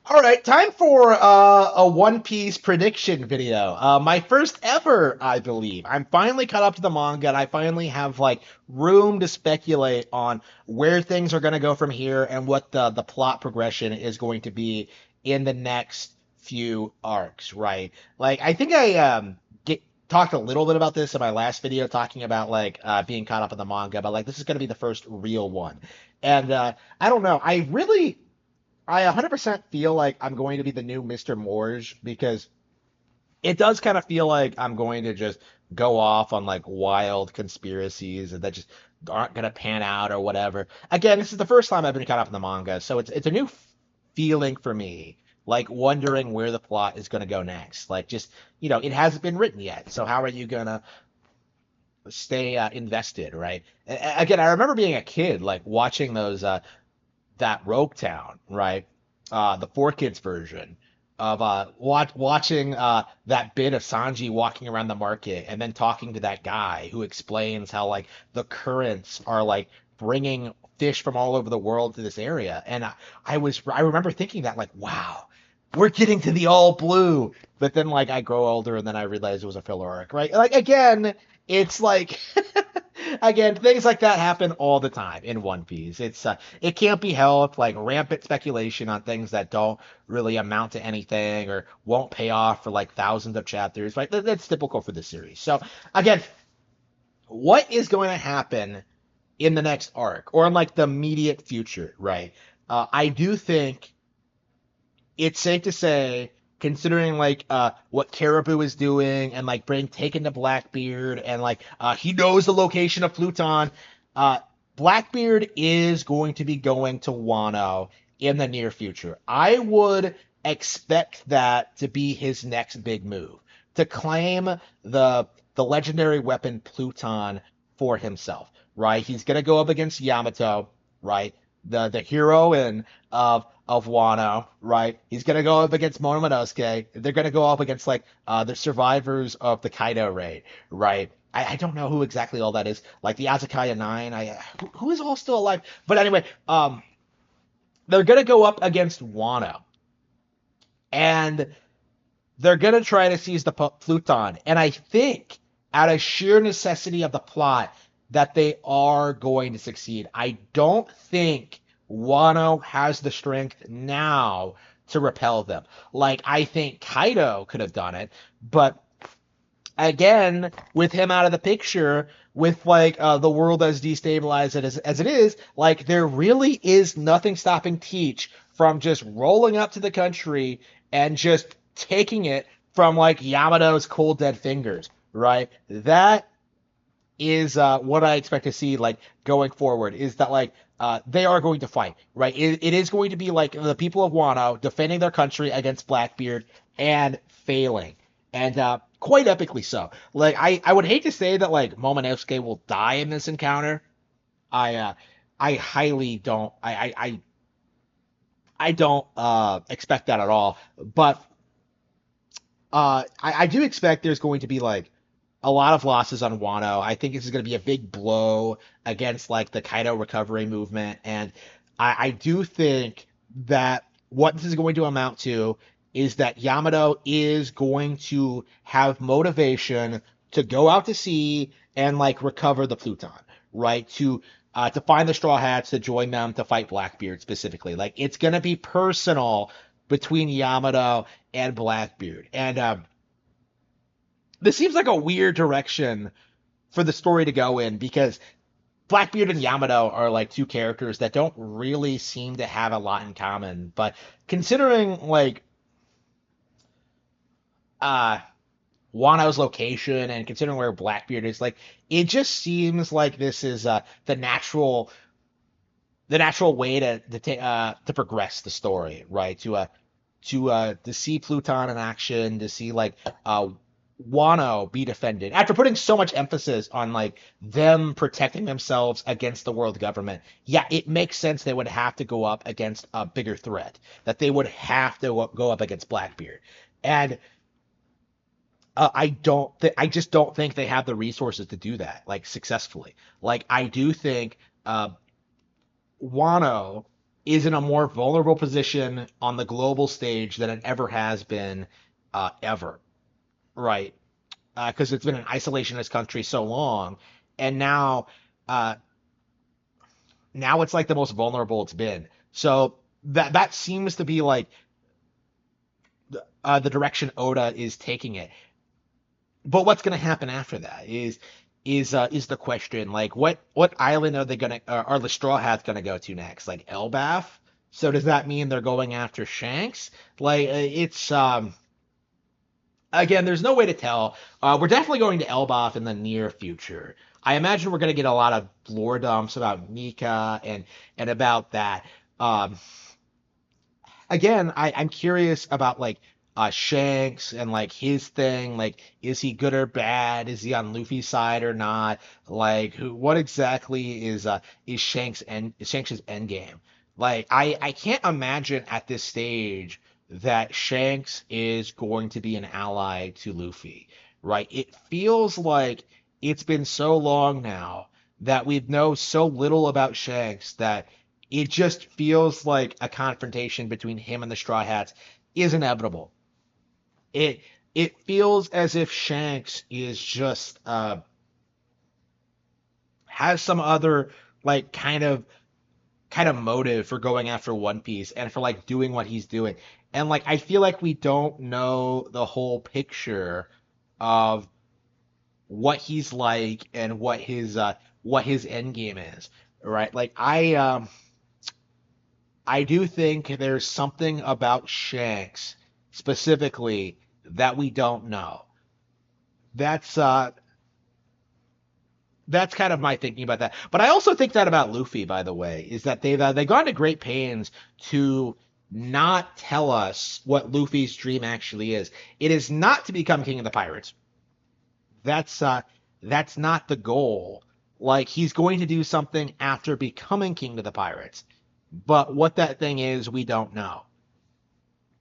All right, time for a One Piece prediction video. My first ever, I believe. I'm finally caught up to the manga, and I finally have like room to speculate on where things are going to go from here and what the plot progression is going to be in the next few arcs. Right? Like, I think I get talked a little bit about this in my last video, talking about like being caught up in the manga, but like this is going to be the first real one, and I don't know. I 100% feel like I'm going to be the new Mr. Morge because it does kind of feel like I'm going to just go off on like wild conspiracies that just aren't going to pan out or whatever. Again, this is the first time I've been caught up in the manga, so it's a new feeling for me, like wondering where the plot is going to go next. Like just, it hasn't been written yet, so how are you going to stay invested, right? Again, I remember being a kid, like watching those that Rogue Town, right? The Four Kids version of watching that bit of Sanji walking around the market and then talking to that guy who explains how like the currents are like bringing fish from all over the world to this area. And I remember thinking that like, wow, we're getting to the all blue. But then like I grow older and then I realize it was a filler arc, right? Like again, it's like again, things like that happen all the time in One Piece. It can't be helped, like rampant speculation on things that don't really amount to anything or won't pay off for like thousands of chapters, right? That's typical for the series. So again, what is going to happen in the next arc or in like the immediate future, right? I do think it's safe to say, considering like what Caribou is doing and like being taken to Blackbeard and like he knows the location of Pluton, uh, Blackbeard is going to be going to Wano in the near future. I would expect that to be his next big move, to claim the legendary weapon Pluton for himself, right? He's gonna go up against Yamato, right? The hero and of Wano, right? He's gonna go up against Momonosuke. They're gonna go up against like the survivors of the Kaido raid, right? I don't know who exactly all that is. Like the Azakaya Nine. Who is all still alive? But anyway, they're gonna go up against Wano, and they're gonna try to seize the Pluton. And I think, out of sheer necessity of the plot, that they are going to succeed. I don't think Wano has the strength now to repel them. Like I think Kaido could have done it, but again, with him out of the picture, with like the world as destabilized as it is, like there really is nothing stopping Teach from just rolling up to the country and just taking it from like Yamato's cold dead fingers, right? That is what I expect to see like going forward is that like they are going to fight, right? It is going to be like the people of Wano defending their country against Blackbeard and failing, and quite epically so. Like I would hate to say that like Momonosuke will die in this encounter. I uh, I highly don't. I don't expect that at all. But I do expect there's going to be like a lot of losses on Wano. I think this is going to be a big blow against like the Kaido recovery movement, and I do think that what this is going to amount to is that Yamato is going to have motivation to go out to sea and like recover the Pluton, right? To find the Straw Hats to join them to fight Blackbeard specifically. Like it's going to be personal between Yamato and Blackbeard, and this seems like a weird direction for the story to go in because Blackbeard and Yamato are like two characters that don't really seem to have a lot in common. But considering like uh Wano's location and considering where Blackbeard is, like it just seems like this is the natural way to progress the story, right? To see Pluton in action, to see like Wano be defended after putting so much emphasis on like them protecting themselves against the world government. Yeah, it makes sense they would have to go up against a bigger threat, that they would have to go up against Blackbeard, and I just don't think they have the resources to do that like successfully. Like I do think Wano is in a more vulnerable position on the global stage than it ever has been, ever, right? Because it's been an isolationist country so long, and uh, now it's like the most vulnerable it's been. So that seems to be like the direction Oda is taking it. But what's going to happen after that is the question. Like, what island are they gonna are the Straw Hats gonna go to next? Like Elbaf? So does that mean they're going after Shanks? Like, it's again, there's no way to tell. We're definitely going to Elbaf in the near future. I imagine we're going to get a lot of lore dumps about Nika and about that. Um, Again, I'm curious about like Shanks and like his thing. Like, is he good or bad? Is he on Luffy's side or not? Like, what exactly is Shanks's end game? Like, I can't imagine at this stage that Shanks is going to be an ally to Luffy, right? It feels like it's been so long now that we know so little about Shanks that it just feels like a confrontation between him and the Straw Hats is inevitable. It it feels as if Shanks is just has some other like kind of motive for going after One Piece and for like doing what he's doing. And like I feel like we don't know the whole picture of what he's like and what his end game is, right? Like I do think there's something about Shanks specifically that we don't know. That's uh that's kind of my thinking about that. But I also think that about Luffy, by the way, is that they've gone to great pains to not tell us what Luffy's dream actually is. It is not to become king of the pirates. That's not the goal. Like he's going to do something after becoming king of the pirates. But what that thing is, we don't know.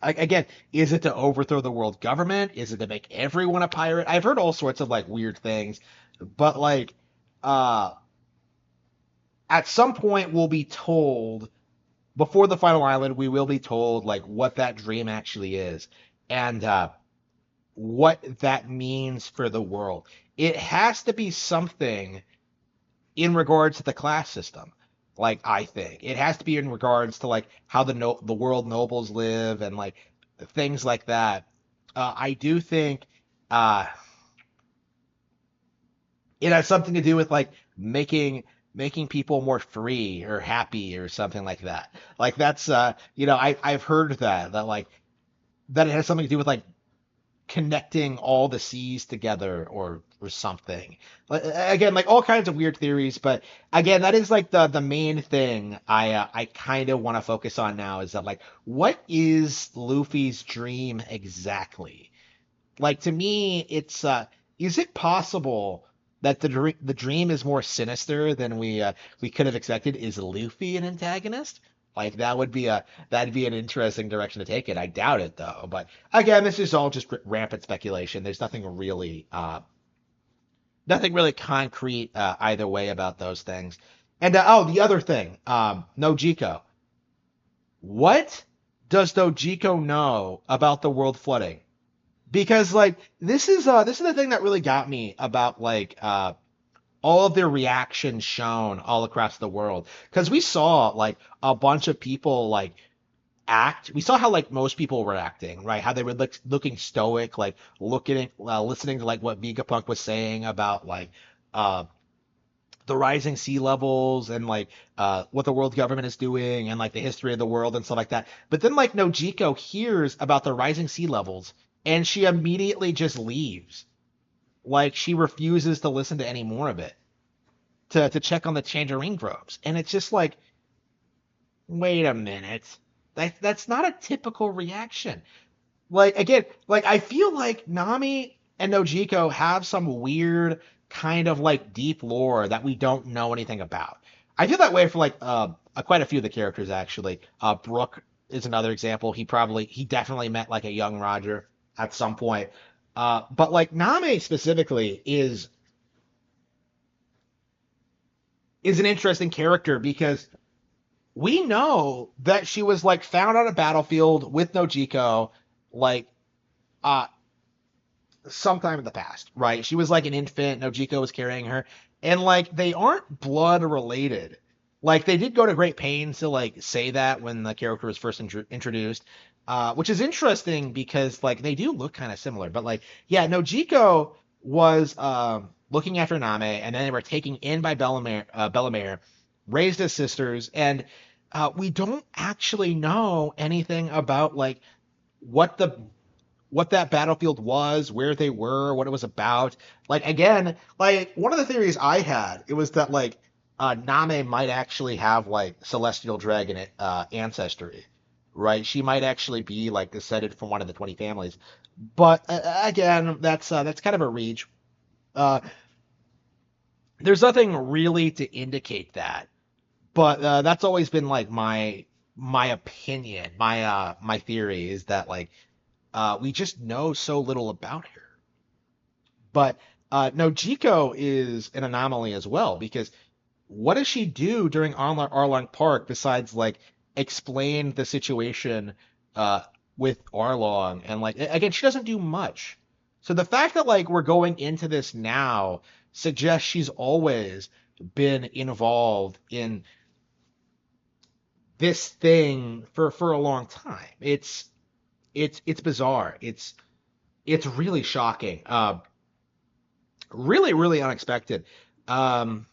Again, is it to overthrow the world government? Is it to make everyone a pirate? I've heard all sorts of like weird things, but like uh at some point we'll be told before the final island, we will be told like what that dream actually is and what that means for the world. It has to be something in regards to the class system. Like I think it has to be in regards to like how the world nobles live and like things like that. I do think uh, it has something to do with like making people more free or happy or something like that. Like that's I've heard that like that it has something to do with like connecting all the seas together or something. Like, again, like all kinds of weird theories, but again, that is like the main thing I kind of want to focus on now is that like what is Luffy's dream exactly? Like to me, it's is it possible that the dream is more sinister than we could have expected? Is Luffy an antagonist? Like that'd be an interesting direction to take it. I doubt it though. But again, this is all just rampant speculation. There's nothing really concrete either way about those things. And oh, the other thing, Nojiko. What does Nojiko know about the world flooding? Because like this is the thing that really got me about like all of their reactions shown all across the world because we saw like a bunch of people like act we saw how like most people were acting, right? How they were looking stoic, like looking listening to like what Vegapunk was saying about like uh the rising sea levels and like what the world government is doing and like the history of the world and stuff like that. But then like Nojiko hears about the rising sea levels and she immediately just leaves. Like she refuses to listen to any more of it to check on the tangerine groves. And it's just like, wait a minute. That's not a typical reaction. Like again, like I feel like Nami and Nojiko have some weird kind of like deep lore that we don't know anything about. I feel that way for like quite a few of the characters actually. Brook is another example. He definitely met like a young Roger at some point. But like Nami specifically is an interesting character because we know that she was like found on a battlefield with Nojiko, like uh sometime in the past, right? She was like an infant. Nojiko was carrying her, and like they aren't blood related. Like they did go to great pains to like say that when the character was first introduced, which is interesting because like they do look kind of similar. But like, yeah, Nojiko was looking after Name, and then they were taken in by Bellamere, raised as sisters, and we don't actually know anything about like what the what that battlefield was, where they were, what it was about. Like again, like one of the theories I had, it was that like Name might actually have like celestial dragon ancestry, right? She might actually be like descended from one of the 20 families. But again, that's kind of a reach. Uh, there's nothing really to indicate that. But that's always been like my opinion, my theory is that like we just know so little about her. But Nojiko is an anomaly as well because what does she do during Arlong Park besides like explain the situation uh, with Arlong and like again she doesn't do much. So the fact that like we're going into this now suggests she's always been involved in this thing for a long time. It's bizarre. It's really shocking. Really unexpected. Um,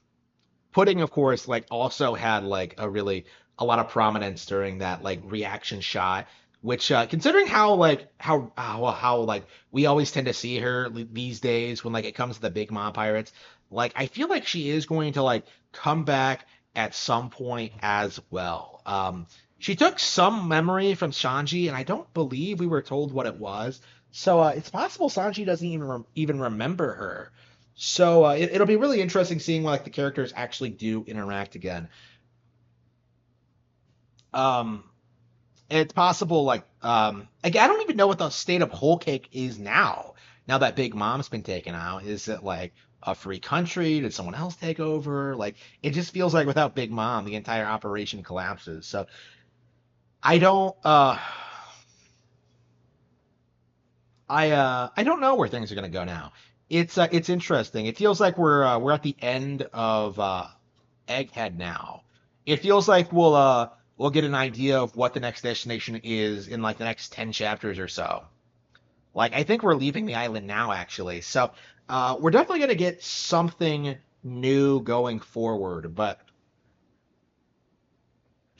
Pudding, of course, like also had like a lot of prominence during that like reaction shot, which considering how like we always tend to see her these days when like it comes to the Big Mom Pirates, like I feel like she is going to like come back at some point as well. She took some memory from Sanji, and I don't believe we were told what it was. So it's possible Sanji doesn't even remember her. So it'll be really interesting seeing like the characters actually do interact again. Um, it's possible like again, I don't even know what the state of Whole Cake is now. Now that Big Mom's been taken out, is it like a free country? Did someone else take over? Like it just feels like without Big Mom, the entire operation collapses. So I don't I don't know where things are gonna go now. It's interesting. It feels like we're at the end of Egghead now. It feels like we'll get an idea of what the next destination is in like the next 10 chapters or so. Like I think we're leaving the island now actually. So we're definitely gonna get something new going forward, but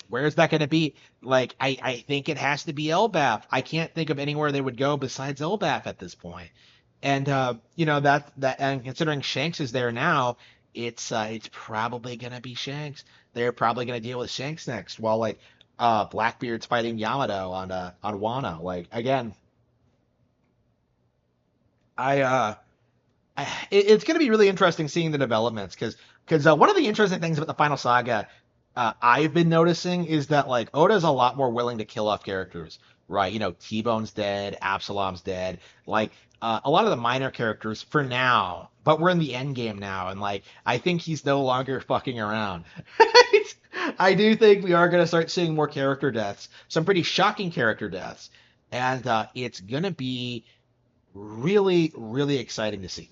where's that gonna be? Like I think it has to be Elbaf. I can't think of anywhere they would go besides Elbaf at this point. And you know that and considering Shanks is there now, it's probably gonna be Shanks. They're probably gonna deal with Shanks next, while like Blackbeard's fighting Yamato on Wano. Like again, I it's gonna be really interesting seeing the developments because one of the interesting things about the final saga I've been noticing is that like Oda's a lot more willing to kill off characters, right? You know, T-Bone's dead, Absalom's dead, like a lot of the minor characters for now. But we're in the end game now, and like I think he's no longer fucking around. I do think we are gonna start seeing more character deaths, some pretty shocking character deaths, and it's gonna be really exciting to see.